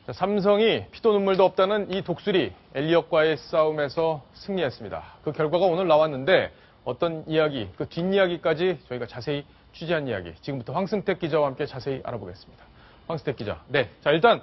자, 삼성이 피도 눈물도 없다는 이 독수리 엘리엇과의 싸움에서 승리했습니다. 그 결과가 오늘 나왔는데 어떤 이야기, 그 뒷이야기까지 저희가 자세히 취재한 이야기 지금부터 황승택 기자와 함께 자세히 알아보겠습니다. 황승택 기자. 네. 자, 일단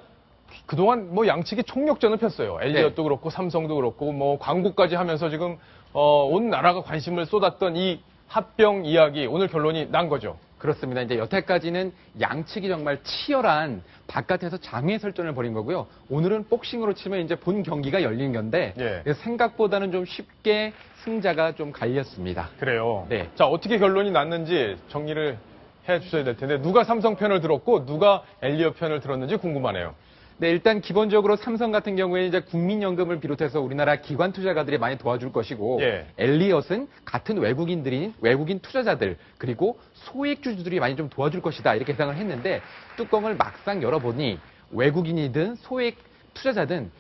그동안 뭐 양측이 총력전을 폈어요. 엘리엇도 그렇고 삼성도 그렇고 뭐 광고까지 하면서 지금 온 나라가 관심을 쏟았던 이 합병 이야기 오늘 결론이 난 거죠. 그렇습니다. 이제 여태까지는 양측이 정말 치열한 바깥에서 장외 설전을 벌인 거고요. 오늘은 복싱으로 치면 이제 본 경기가 열린 건데 생각보다는 좀 쉽게 승자가 좀 갈렸습니다. 그래요. 네. 자, 어떻게 결론이 났는지 정리를 해 주셔야 될 텐데 누가 삼성 편을 들었고 누가 엘리엇 편을 들었는지 궁금하네요. 네, 일단 기본적으로 삼성 같은 경우에 이제 국민연금을 비롯해서 우리나라 기관 투자가들이 많이 도와줄 것이고, 엘리엇은 같은 외국인 투자자들, 그리고 소액주주들이 많이 좀 도와줄 것이다, 이렇게 예상을 했는데, 뚜껑을 막상 열어보니, 외국인이든 소액 투자자든,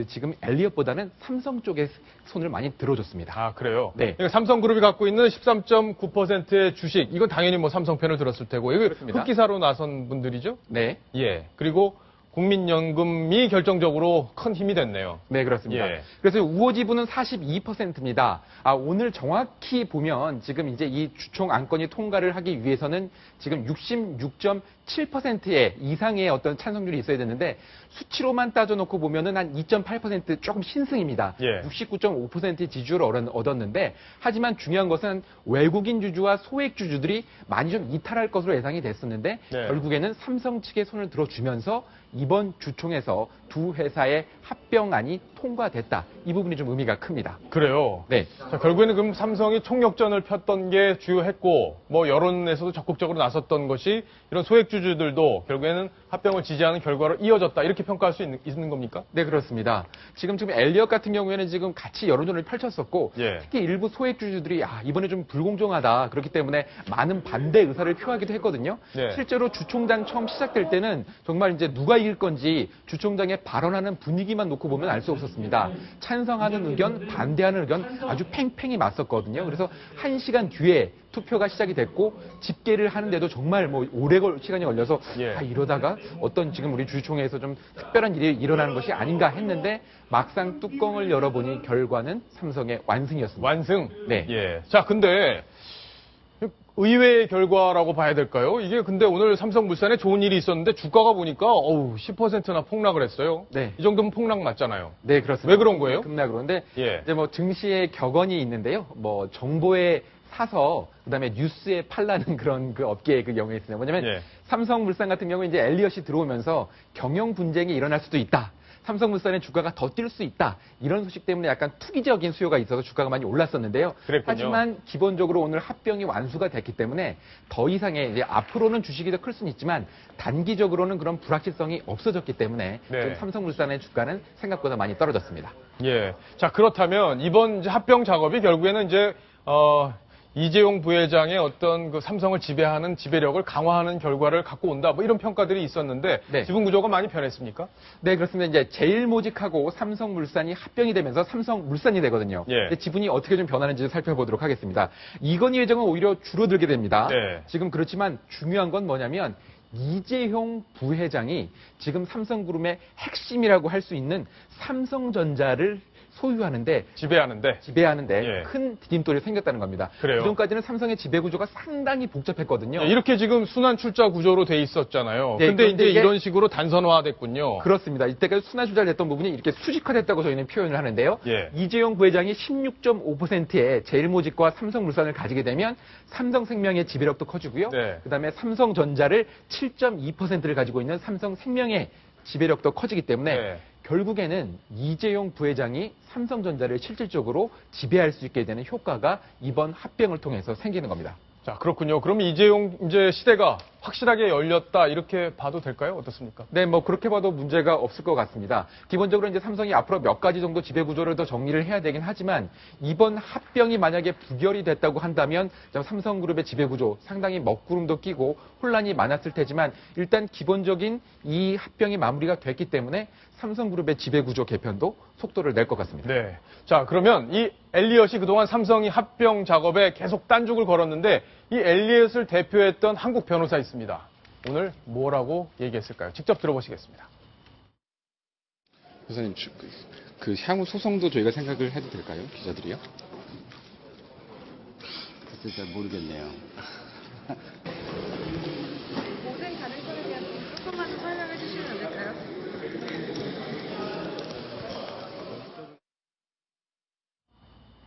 지금 엘리엇보다는 삼성 쪽에 손을 많이 들어줬습니다. 아, 그래요? 네. 그러니까 삼성그룹이 갖고 있는 13.9%의 주식, 이건 당연히 뭐 삼성 편을 들었을 테고, 이거 흑기사로 나선 분들이죠? 네. 예. 그리고 국민연금이 결정적으로 큰 힘이 됐네요. 네, 그렇습니다. 그래서 우호 지분은 42%입니다. 오늘 정확히 보면 지금 이제 이 주총 안건이 통과를 하기 위해서는 지금 66.7%의 이상의 어떤 찬성률이 있어야 되는데 수치로만 따져놓고 보면은 한 2.8% 조금 신승입니다. 69.5%의 지지율을 얻었는데 하지만 중요한 것은 외국인 주주와 소액 주주들이 많이 좀 이탈할 것으로 예상이 됐었는데 결국에는 삼성 측의 손을 들어주면서 이번 주총에서 두 회사의 합병안이 통과됐다. 이 부분이 좀 의미가 큽니다. 그래요? 네. 자, 결국에는 그럼 삼성이 총력전을 폈던 게 주요했고, 뭐 여론에서도 적극적으로 나섰던 것이 이런 소액주주들도 결국에는 합병을 지지하는 결과로 이어졌다. 이렇게 평가할 수 있는 겁니까? 네, 그렇습니다. 지금 엘리엇 같은 경우에는 지금 같이 여론전을 펼쳤었고, 특히 일부 소액주주들이 이번에 좀 불공정하다. 그렇기 때문에 많은 반대 의사를 표하기도 했거든요. 실제로 주총장 처음 시작될 때는 정말 이제 누가 이길 건지 주총장의 발언하는 분위기만 놓고 보면 알 수 없었습니다. 찬성하는 의견, 반대하는 의견 아주 팽팽히 맞섰거든요. 그래서 1시간 뒤에 투표가 시작이 됐고 집계를 하는데도 정말 뭐 오래 시간이 걸려서 이러다가 어떤 지금 우리 주총회에서 좀 특별한 일이 일어나는 것이 아닌가 했는데 막상 뚜껑을 열어보니 결과는 삼성의 완승이었습니다. 완승? 네. 예. 자, 근데 의외의 결과라고 봐야 될까요? 이게 근데 오늘 삼성물산에 좋은 일이 있었는데 주가가 보니까 10%나 폭락을 했어요. 네. 이 정도면 폭락 맞잖아요. 네, 그렇습니다. 왜 그런 거예요? 급락으로. 근데 이제 뭐 증시의 격언이 있는데요. 뭐 정보에 사서 그다음에 뉴스에 팔라는 그런 그 업계의 그 경우에 있습니다. 뭐냐면 삼성물산 같은 경우에 이제 엘리엇이 들어오면서 경영 분쟁이 일어날 수도 있다. 삼성물산의 주가가 더 뛸 수 있다. 이런 소식 때문에 약간 투기적인 수요가 있어서 주가가 많이 올랐었는데요. 그랬군요. 하지만 기본적으로 오늘 합병이 완수가 됐기 때문에 더 이상의 이제 앞으로는 주식이 더 클 수는 있지만 단기적으로는 그런 불확실성이 없어졌기 때문에 좀 삼성물산의 주가는 생각보다 많이 떨어졌습니다. 예. 자, 그렇다면 이번 이제 합병 작업이 결국에는 이제 이재용 부회장의 어떤 그 삼성을 지배하는 지배력을 강화하는 결과를 갖고 온다. 뭐 이런 평가들이 있었는데 지분 구조가 많이 변했습니까? 네, 그렇습니다. 이제 제일모직하고 삼성물산이 합병이 되면서 삼성물산이 되거든요. 근데 지분이 어떻게 좀 변하는지 살펴보도록 하겠습니다. 이건희 회장은 오히려 줄어들게 됩니다. 지금 그렇지만 중요한 건 뭐냐면 이재용 부회장이 지금 삼성그룹의 핵심이라고 할 수 있는 삼성전자를 소유하는데 지배하는데 큰 디딤돌이 생겼다는 겁니다. 그전까지는 삼성의 지배 구조가 상당히 복잡했거든요. 이렇게 지금 순환 출자 구조로 돼 있었잖아요. 근데 이제 이런 식으로 단선화됐군요. 그렇습니다. 이때까지 순환 출자를 했던 부분이 이렇게 수직화됐다고 저희는 표현을 하는데요. 이재용 부회장이 16.5%의 제일모직과 삼성물산을 가지게 되면 삼성생명의 지배력도 커지고요. 그다음에 삼성전자를 7.2%를 가지고 있는 삼성생명의 지배력도 커지기 때문에 결국에는 이재용 부회장이 삼성전자를 실질적으로 지배할 수 있게 되는 효과가 이번 합병을 통해서 생기는 겁니다. 자, 그렇군요. 그럼 이재용 이제 시대가 확실하게 열렸다 이렇게 봐도 될까요? 어떻습니까? 네, 뭐 그렇게 봐도 문제가 없을 것 같습니다. 기본적으로 이제 삼성이 앞으로 몇 가지 정도 지배 구조를 더 정리를 해야 되긴 하지만 이번 합병이 만약에 부결이 됐다고 한다면 삼성그룹의 지배 구조 상당히 먹구름도 끼고 혼란이 많았을 테지만 일단 기본적인 이 합병이 마무리가 됐기 때문에 삼성그룹의 지배 구조 개편도 속도를 낼 것 같습니다. 네. 자, 그러면 이 엘리엇이 그동안 삼성이 합병 작업에 계속 딴죽을 걸었는데 이 엘리엇을 대표했던 한국 변호사 있습니다. 오늘 뭐라고 얘기했을까요? 직접 들어보시겠습니다. 교수님, 그 향후 소송도 저희가 생각을 해도 될까요? 기자들이요? 글쎄 잘 모르겠네요. 고생 가능성에 대한 조금만 설명해 주시면 안 될까요?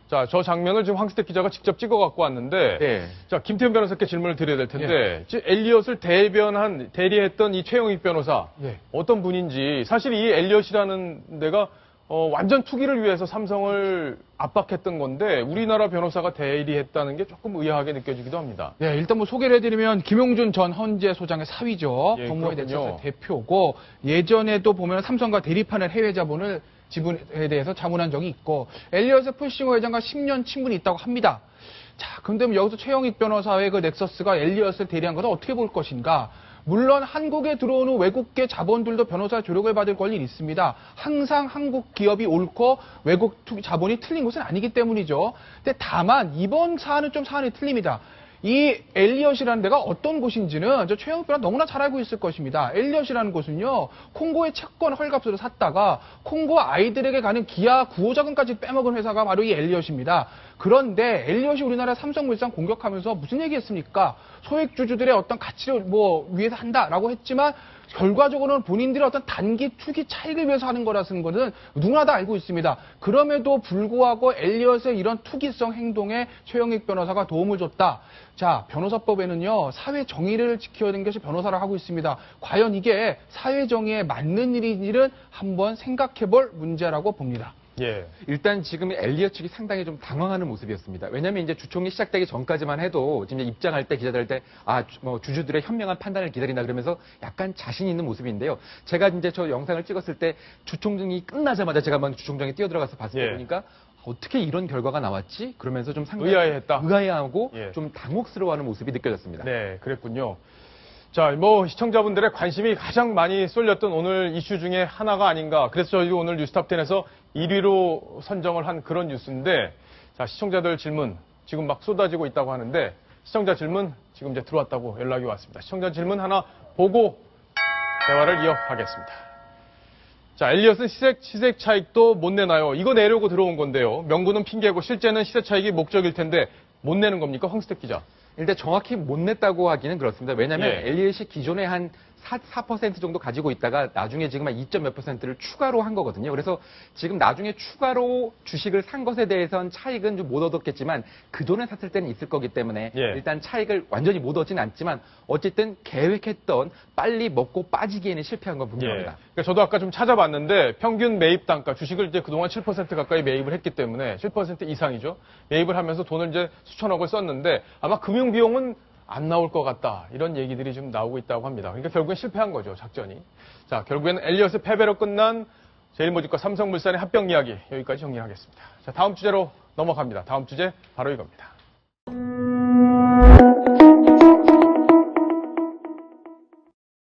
자, 저 장면을 지금 황스택 기자가 직접 찍어 갖고 왔는데, 네. 자, 김태현 변호사께 질문을 드려야 될 텐데, 지금 엘리엇을 대리했던 이 최영익 변호사, 어떤 분인지, 사실 이 엘리엇이라는 데가 완전 투기를 위해서 삼성을 압박했던 건데, 우리나라 변호사가 대리했다는 게 조금 의아하게 느껴지기도 합니다. 네, 일단 뭐 소개를 해드리면 김용준 전 헌재 소장의 사위죠. 예, 법무회 그렇군요. 대책사 대표고 예전에도 보면 삼성과 대립하는 해외 자본을 지분에 대해서 자문한 적이 있고 엘리엇의 풀싱어 회장과 10년 친분이 있다고 합니다. 자, 그런데 여기서 최영익 변호사의 그 넥서스가 엘리엇을 대리한 것을 어떻게 볼 것인가? 물론 한국에 들어오는 외국계 자본들도 변호사 조력을 받을 권리는 있습니다. 항상 한국 기업이 옳고 외국 자본이 틀린 것은 아니기 때문이죠. 근데 다만 이번 사안은 좀 사안이 틀립니다. 이 엘리엇이라는 데가 어떤 곳인지는 저 최영욱 변호사 너무나 잘 알고 있을 것입니다. 엘리엇이라는 곳은요, 콩고의 채권 헐값으로 샀다가 콩고 아이들에게 가는 기아 구호자금까지 빼먹은 회사가 바로 이 엘리엇입니다. 그런데 엘리엇이 우리나라 삼성물산 공격하면서 무슨 얘기했습니까? 소액주주들의 어떤 가치를 위해서 한다라고 했지만 결과적으로는 본인들의 어떤 단기 투기 차익을 위해서 하는 거라는 것은 누구나 다 알고 있습니다. 그럼에도 불구하고 엘리엇의 이런 투기성 행동에 최영익 변호사가 도움을 줬다. 자, 변호사법에는요, 사회 정의를 지켜야 되는 것이 변호사를 하고 있습니다. 과연 이게 사회 정의에 맞는 일인지는 한번 생각해 볼 문제라고 봅니다. 예. 일단 지금 엘리엇 측이 상당히 좀 당황하는 모습이었습니다. 왜냐하면 이제 주총이 시작되기 전까지만 해도 지금 입장할 때 기자들 뭐 주주들의 현명한 판단을 기다린다 그러면서 약간 자신 있는 모습인데요. 제가 이제 저 영상을 찍었을 때 주총이 끝나자마자 제가 막 주총장에 뛰어들어가서 봤을 때 보니까 어떻게 이런 결과가 나왔지? 그러면서 좀 상당히 의아해하고 좀 당혹스러워하는 모습이 느껴졌습니다. 네, 그랬군요. 자, 뭐 시청자분들의 관심이 가장 많이 쏠렸던 오늘 이슈 중에 하나가 아닌가. 그래서 저희 오늘 뉴스탑10에서 1위로 선정을 한 그런 뉴스인데, 자, 시청자들 질문 지금 막 쏟아지고 있다고 하는데, 시청자 질문 지금 이제 들어왔다고 연락이 왔습니다. 시청자 질문 하나 보고 대화를 이어가겠습니다. 자, 엘리엇은 시세 차익도 못 내나요? 이거 내려고 들어온 건데요. 명분은 핑계고 실제는 시세 차익이 목적일 텐데 못 내는 겁니까? 황스택 기자. 일단 정확히 못 냈다고 하기는 그렇습니다. 왜냐하면 엘리엇이 기존에 한 4% 정도 가지고 있다가 나중에 지금 한 2몇 %를 추가로 한 거거든요. 그래서 지금 나중에 추가로 주식을 산 것에 대해서는 차익은 좀 못 얻었겠지만 그 전에 샀을 때는 있을 거기 때문에 일단 차익을 완전히 못 얻지는 않지만 어쨌든 계획했던 빨리 먹고 빠지기에는 실패한 건 분명합니다. 그러니까 저도 아까 좀 찾아봤는데 평균 매입 단가, 주식을 이제 그동안 7% 가까이 매입을 했기 때문에 7% 이상이죠. 매입을 하면서 돈을 이제 수천억을 썼는데 아마 금융 비용은 안 나올 것 같다. 이런 얘기들이 좀 나오고 있다고 합니다. 그러니까 결국엔 실패한 거죠, 작전이. 자, 결국에는 엘리엇의 패배로 끝난 제일모직과 삼성물산의 합병 이야기 여기까지 정리하겠습니다. 자, 다음 주제로 넘어갑니다. 다음 주제 바로 이겁니다.